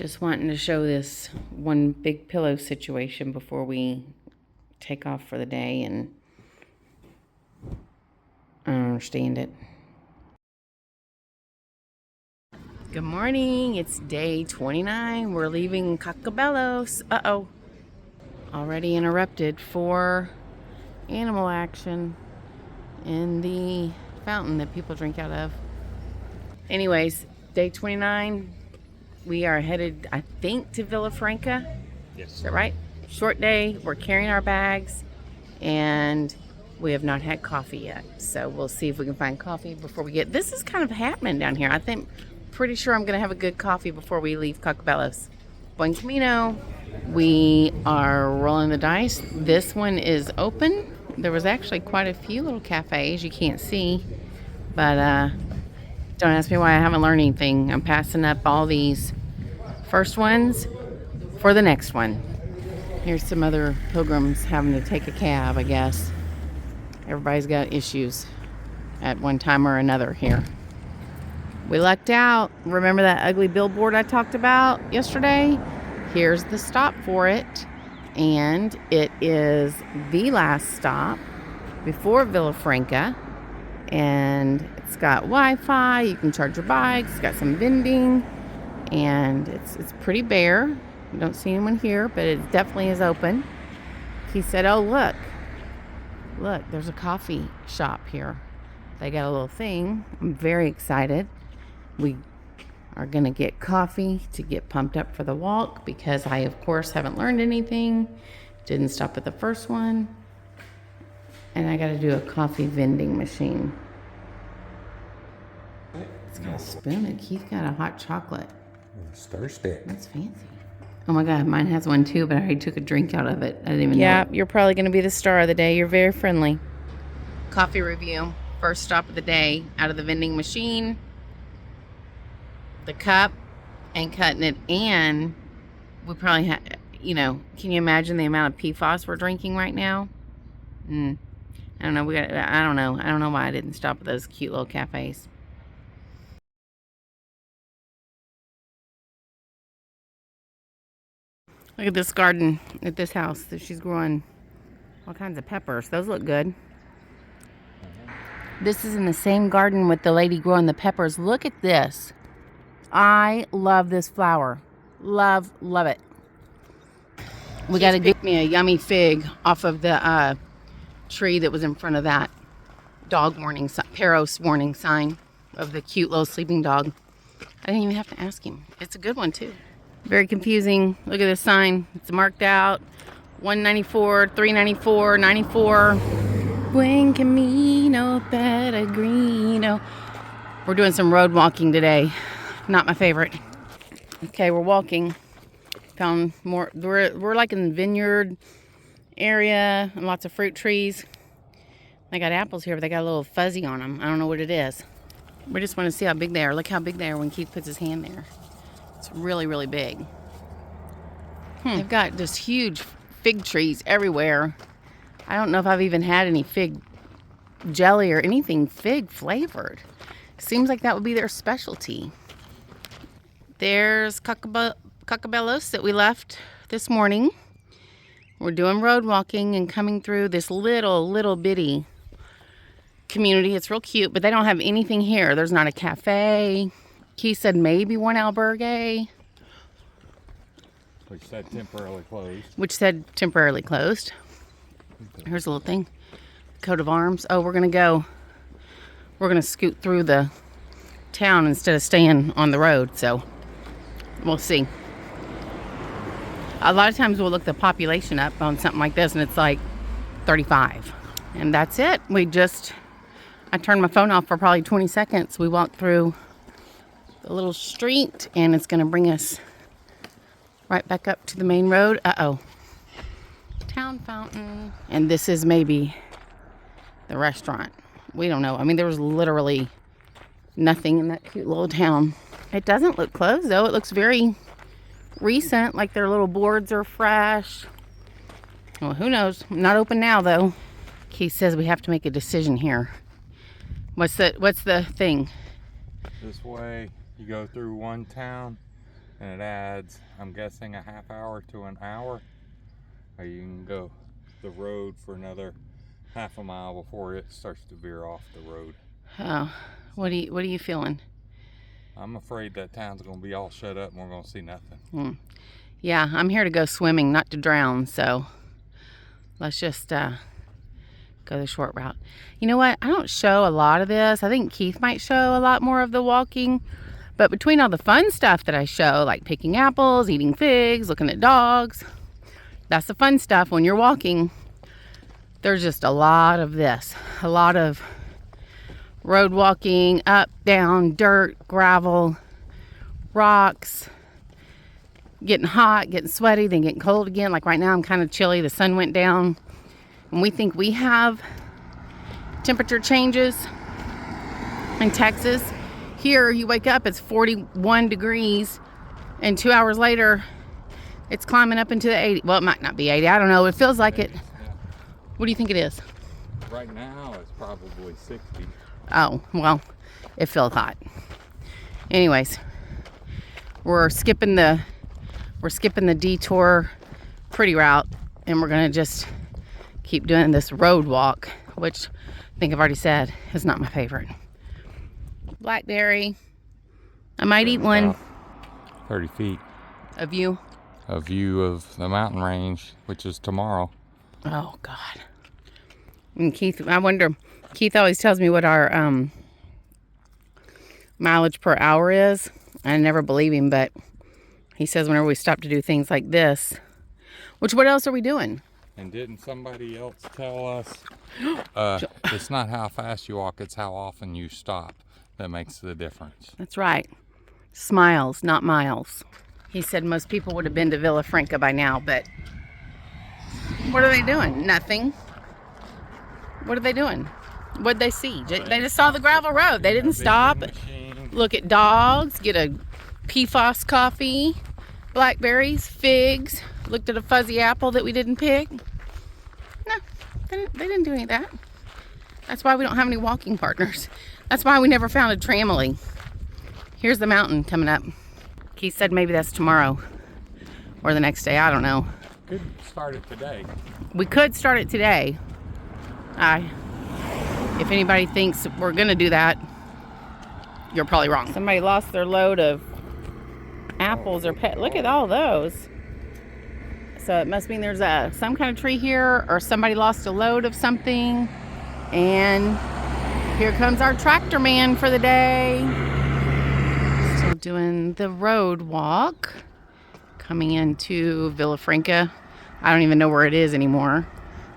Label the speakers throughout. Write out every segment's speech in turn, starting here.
Speaker 1: Just wanting to show this one big pillow situation before we take off for the day, and I don't understand it. Good morning. It's day 29. We're leaving Cacabelos. Uh-oh. Already interrupted for animal action in the fountain that people drink out of. Anyways, day 29. We are headed, I think, to Villafranca.
Speaker 2: Yes.
Speaker 1: Is that right? Short day. We're carrying our bags, and we have not had coffee yet. So we'll see if we can find coffee before we get. This is kind of happening down here. I think, pretty sure I'm going to have a good coffee before we leave Cacabelos. Buen camino. We are rolling the dice. This one is open. There was actually quite a few little cafes you can't see, but don't ask me why I haven't learned anything. I'm passing up all these first ones for the next one. Here's some other pilgrims having to take a cab, I guess. Everybody's got issues at one time or another here. We lucked out. Remember that ugly billboard I talked about yesterday? Here's the stop for it. And it is the last stop before Villafranca. And it's got Wi-Fi, you can charge your bikes, it's got some vending, and it's pretty bare. You don't see anyone here, but it definitely is open. He said, oh, look, there's a coffee shop here. They got a little thing. I'm very excited. We are going to get coffee to get pumped up for the walk because I, of course, haven't learned anything. Didn't stop at the first one. And I got to do a coffee vending machine. It's got a spoon, and Keith got a hot chocolate.
Speaker 2: It's thirsty.
Speaker 1: That's fancy. Oh my God, mine has one too, but I already took a drink out of it. I didn't even know. Yeah, you're probably going to be the star of the day. You're very friendly. Coffee review. First stop of the day, out of the vending machine. The cup, ain't cutting it, and we probably have, can you imagine the amount of PFAS we're drinking right now? I don't know. I don't know why I didn't stop at those cute little cafes. Look at this garden at this house that she's growing all kinds of peppers. Those look good. This is in the same garden with the lady growing the peppers. Look at this. I love this flower. Love it. We got to get me a yummy fig off of the tree that was in front of that dog warning, Peros warning sign of the cute little sleeping dog. I didn't even have to ask him. It's a good one too. Very confusing. Look at this sign. It's marked out 194, 394, 94. Buen camino peregrino. We're doing some road walking today. Not my favorite. Okay, we're walking. Found more. We're like in the vineyard area and lots of fruit trees. They got apples here, but they got a little fuzzy on them. I don't know what it is. We just want to see how big they are. Look how big they are when Keith puts his hand there. It's really, really big. They've got just huge fig trees everywhere. I don't know if I've even had any fig jelly or anything fig flavored. Seems like that would be their specialty. There's Cacabelos that we left this morning. We're doing road walking and coming through this little bitty community. It's real cute, but they don't have anything here. There's not a cafe. He said maybe one albergue.
Speaker 2: Which said
Speaker 1: temporarily closed. Here's a little thing. Coat of arms. Oh, we're going to scoot through the town instead of staying on the road. So we'll see. A lot of times we'll look the population up on something like this, and it's like 35. And that's it. I turned my phone off for probably 20 seconds. We walked through the little street, and it's going to bring us right back up to the main road. Uh-oh. Town fountain. And this is maybe the restaurant. We don't know. I mean, there was literally nothing in that cute little town. It doesn't look closed, though. It looks very recent, like their little boards are fresh. Well, who knows? Not open now, though. Keith says we have to make a decision here. What's the thing?
Speaker 2: This way, you go through one town, and it adds, I'm guessing, a half hour to an hour. Or you can go the road for another half a mile before it starts to veer off the road.
Speaker 1: Oh, what are you feeling?
Speaker 2: I'm afraid that town's gonna be all shut up and we're gonna see nothing.
Speaker 1: Yeah, I'm here to go swimming, not to drown, so let's just go the short route. You know what? I don't show a lot of this. I think Keith might show a lot more of the walking, but between all the fun stuff that I show, like picking apples, eating figs, looking at dogs, that's the fun stuff when you're walking. There's just a lot of this, a lot of road walking, up, down, dirt, gravel, rocks, getting hot, getting sweaty, then getting cold again. Like right now I'm kind of chilly, the sun went down, and we think we have temperature changes in Texas. Here you wake up, it's 41 degrees, and 2 hours later it's climbing up into the 80. Well, it might not be 80, I don't know, it feels like it. What do you think it is?
Speaker 2: Right now it's probably 60.
Speaker 1: Oh, well, it feels hot. Anyways, we're skipping the detour pretty route, and we're gonna just keep doing this road walk, which I think I've already said is not my favorite. Blackberry. I might eat one.
Speaker 2: 30 feet.
Speaker 1: A view?
Speaker 2: A view of the mountain range, which is tomorrow.
Speaker 1: Oh, God. And Keith, I wonder, Keith always tells me what our mileage per hour is. I never believe him, but he says whenever we stop to do things like this, which, what else are we doing?
Speaker 2: And didn't somebody else tell us it's not how fast you walk, it's how often you stop that makes the difference.
Speaker 1: That's right. Smiles, not miles. He said most people would have been to Villafranca by now, but what are they doing? Nothing. What are they doing? What'd they see? They just saw the gravel road. They didn't stop, look at dogs, get a PFAS coffee, blackberries, figs, looked at a fuzzy apple that we didn't pick. No, they didn't do any of that. That's why we don't have any walking partners. That's why we never found a tramily. Here's the mountain coming up. Keith said maybe that's tomorrow or the next day. I don't know.
Speaker 2: Could start it today.
Speaker 1: We could start it today. If anybody thinks we're gonna do that, you're probably wrong. Somebody lost their load of apples or look at all those. So it must mean there's some kind of tree here, or somebody lost a load of something. And here comes our tractor man for the day. Still doing the road walk, coming into Villafranca. I don't even know where it is anymore.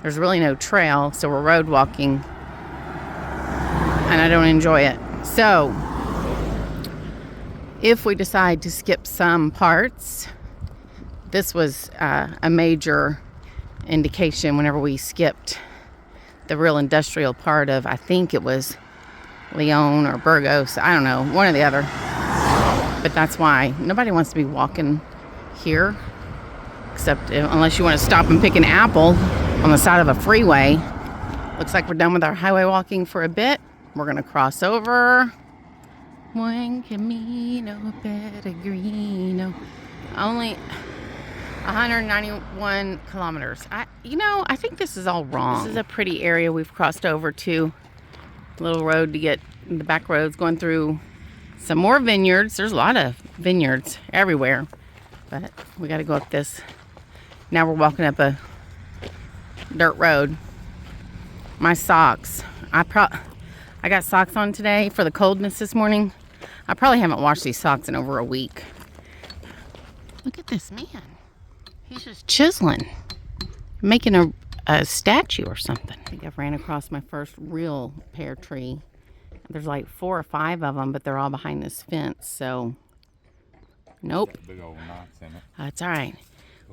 Speaker 1: There's really no trail, so we're road walking, and I don't enjoy it. So if we decide to skip some parts, this was a major indication whenever we skipped the real industrial part of, I think it was Leon or Burgos, I don't know, one or the other. But that's why nobody wants to be walking here, except unless you want to stop and pick an apple on the side of a freeway. Looks like we're done with our highway walking for a bit. We're gonna cross over. Buen Camino Peregrino. Only 191 kilometers. I think this is all wrong. This is a pretty area we've crossed over to. Little road to get the back roads going through some more vineyards. There's a lot of vineyards everywhere, but we got to go up this. Now we're walking up a dirt road. My socks. I got socks on today for the coldness this morning. I probably haven't washed these socks in over a week. Look at this man. He's just chiseling, making a statue or something. I think I've ran across my first real pear tree. There's like 4 or 5 of them, but they're all behind this fence, so nope.
Speaker 2: Big old knots in it.
Speaker 1: That's all right.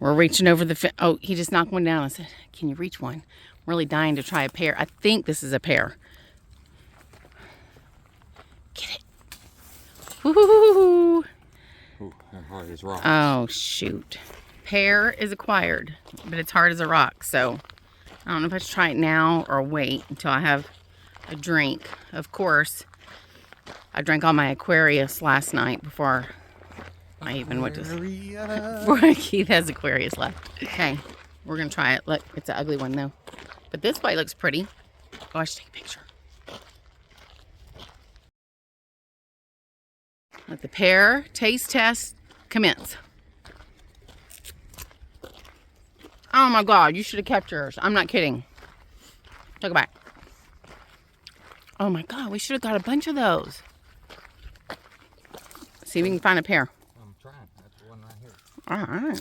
Speaker 1: We're reaching over the fence. Oh, he just knocked one down. I said, can you reach one? I'm really dying to try a pear. I think this is a pear. Get it. Woo-hoo-hoo-hoo.
Speaker 2: Ooh, they're hard as rocks.
Speaker 1: Oh, shoot. Pear is acquired, but it's hard as a rock, so I don't know if I should try it now or wait until I have a drink. Of course, I drank all my Aquarius last night before I even went to... Keith has Aquarius left. Okay, we're going to try it. Look, it's an ugly one, though. But this way looks pretty. Oh, I should take a picture. Let the pear taste test commence. Oh my God, you should have kept yours. I'm not kidding. Take it back. Oh my God, we should have got a bunch of those. See if we can find a pear.
Speaker 2: I'm trying. That's the one right here.
Speaker 1: All right.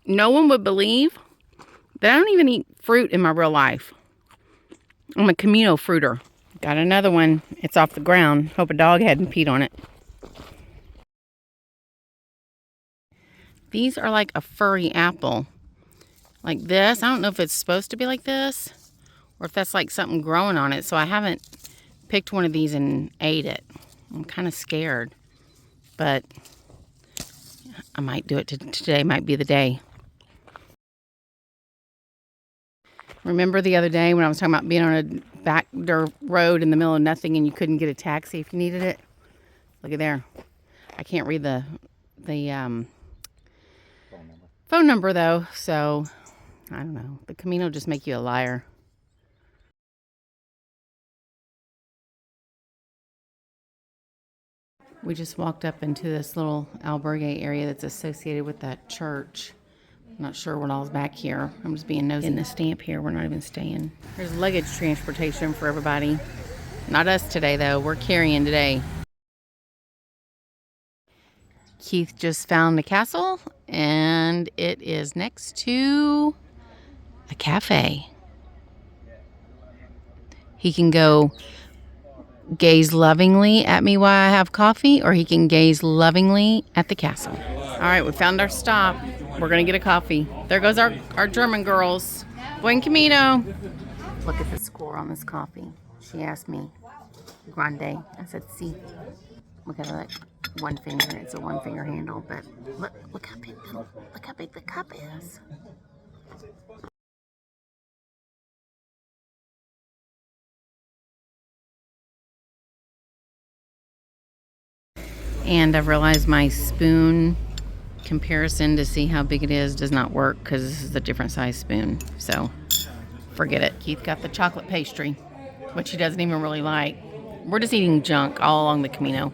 Speaker 1: No one would believe that I don't even eat fruit in my real life. I'm a Camino fruiter. Got another one. It's off the ground. Hope a dog hadn't peed on it. These are like a furry apple. Like this. I don't know if it's supposed to be like this or if that's like something growing on it. So I haven't picked one of these and ate it. I'm kind of scared. But I might do it today. Might be the day. Remember the other day when I was talking about being on a back dirt road in the middle of nothing and you couldn't get a taxi if you needed it? Look at there. I can't read the phone number though, so I don't know. The Camino just make you a liar. We just walked up into this little albergue area that's associated with that church. I'm not sure what all's back here. I'm just being nosy. In the stamp here, we're not even staying. There's luggage transportation for everybody. Not us today, though. We're carrying today. Keith just found the castle, and it is next to a cafe. He can go gaze lovingly at me while I have coffee, or he can gaze lovingly at the castle. All right, we found our stop. We're going to get a coffee. There goes our German girls. Buen camino. Look at the score on this coffee. She asked me, grande. I said, si. Look at that one finger. It's a one finger handle, but look how big the cup is. And I've realized my spoon comparison to see how big it is does not work because this is a different size spoon. So forget it. Keith got the chocolate pastry, which he doesn't even really like. We're just eating junk all along the Camino.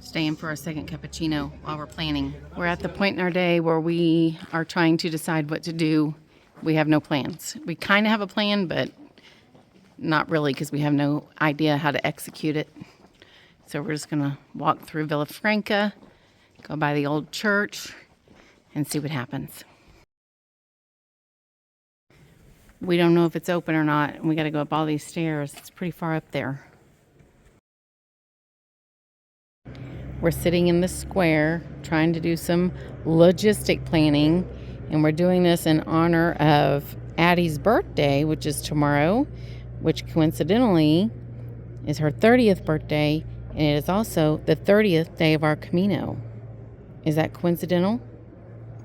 Speaker 1: Staying for a second cappuccino while we're planning. We're at the point in our day where we are trying to decide what to do. We have no plans. We kind of have a plan, but not really because we have no idea how to execute it. So we're just going to walk through Villa Franca, go by the old church, and see what happens. We don't know if it's open or not, and we got to go up all these stairs. It's pretty far up there. We're sitting in the square trying to do some logistic planning, and we're doing this in honor of Addie's birthday, which is tomorrow, which coincidentally is her 30th birthday, and it is also the 30th day of our Camino. Is that coincidental?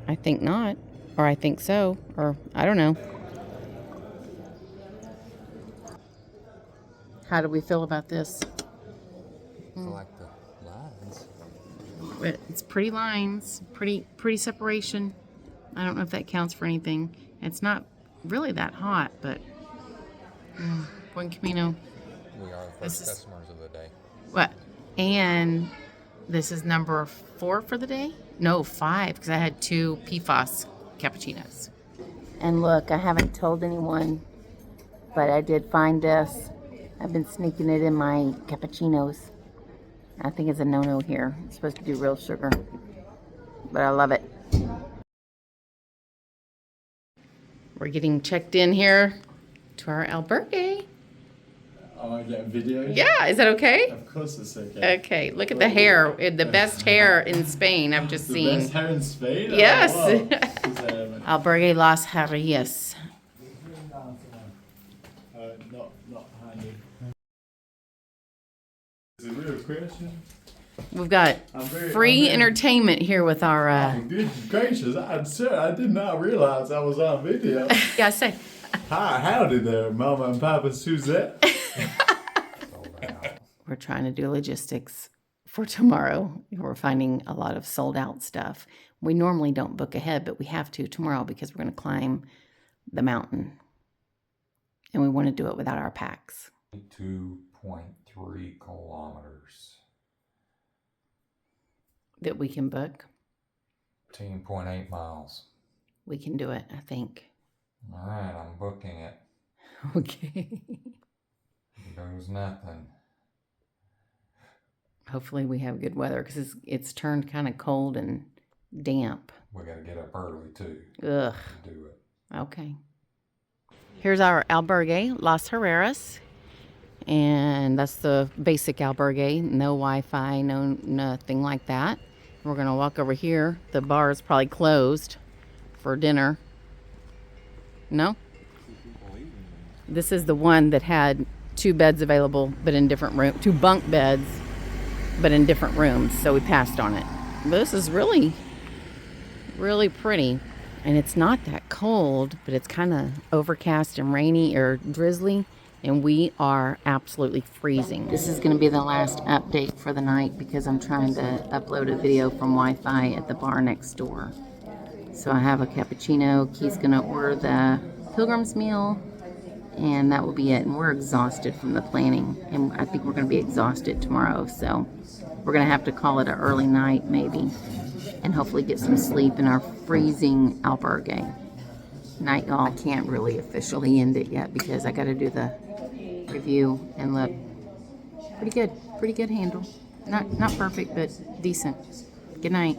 Speaker 1: I think not, or I think so, or I don't know. How do we feel about this?
Speaker 2: I like the lines.
Speaker 1: It's pretty lines, pretty separation. I don't know if that counts for anything. It's not really that hot, but Buen Camino.
Speaker 2: We are the first customers of the day.
Speaker 1: What? And this is number 4 for the day? No, 5, because I had 2 PFAS cappuccinos. And look, I haven't told anyone, but I did find this. I've been sneaking it in my cappuccinos. I think it's a no-no here. It's supposed to do real sugar, but I love it. We're getting checked in here to our albergue.
Speaker 3: Oh, I get a video?
Speaker 1: Yeah, is that okay?
Speaker 3: Of course it's okay.
Speaker 1: Okay, look at the hair. The best hair in Spain I've just seen.
Speaker 3: The best hair in Spain?
Speaker 1: Yes.
Speaker 3: Oh, wow.
Speaker 1: Albergue Las Herrias.
Speaker 3: Not handy. Is it a real question?
Speaker 1: We've got free entertainment here with our...
Speaker 3: Good gracious, I did not realize I was on video.
Speaker 1: Yeah, say.
Speaker 3: Hi, howdy there, Mama and Papa Suzette.
Speaker 1: We're trying to do logistics for tomorrow. We're finding a lot of sold out stuff. We normally don't book ahead, but we have to tomorrow because we're going to climb the mountain. And we want to do it without our packs.
Speaker 2: 2.3 kilometers.
Speaker 1: That we can book.
Speaker 2: 10.8 miles.
Speaker 1: We can do it, I think.
Speaker 2: All right, I'm booking it.
Speaker 1: Okay.
Speaker 2: Here goes nothing.
Speaker 1: Hopefully we have good weather because it's turned kind of cold and damp.
Speaker 2: We got to get up early too.
Speaker 1: Ugh.
Speaker 2: To do it.
Speaker 1: Okay. Here's our albergue, Las Herrias. And that's the basic albergue. No Wi-Fi, no nothing like that. We're going to walk over here. The bar is probably closed for dinner. No? This is the one that had 2 beds available, but in different rooms. 2 bunk beds, but in different rooms. So we passed on it. This is really, really pretty. And it's not that cold, but it's kind of overcast and rainy or drizzly. And we are absolutely freezing. This is going to be the last update for the night because I'm trying to upload a video from Wi-Fi at the bar next door. So I have a cappuccino. Key's going to order the pilgrim's meal, and that will be it. And we're exhausted from the planning, and I think we're going to be exhausted tomorrow. So we're going to have to call it an early night maybe, and hopefully get some sleep in our freezing albergue. Night, y'all. I can't really officially end it yet because I got to do the review, and look, pretty good handle. Not perfect, but decent. Good night.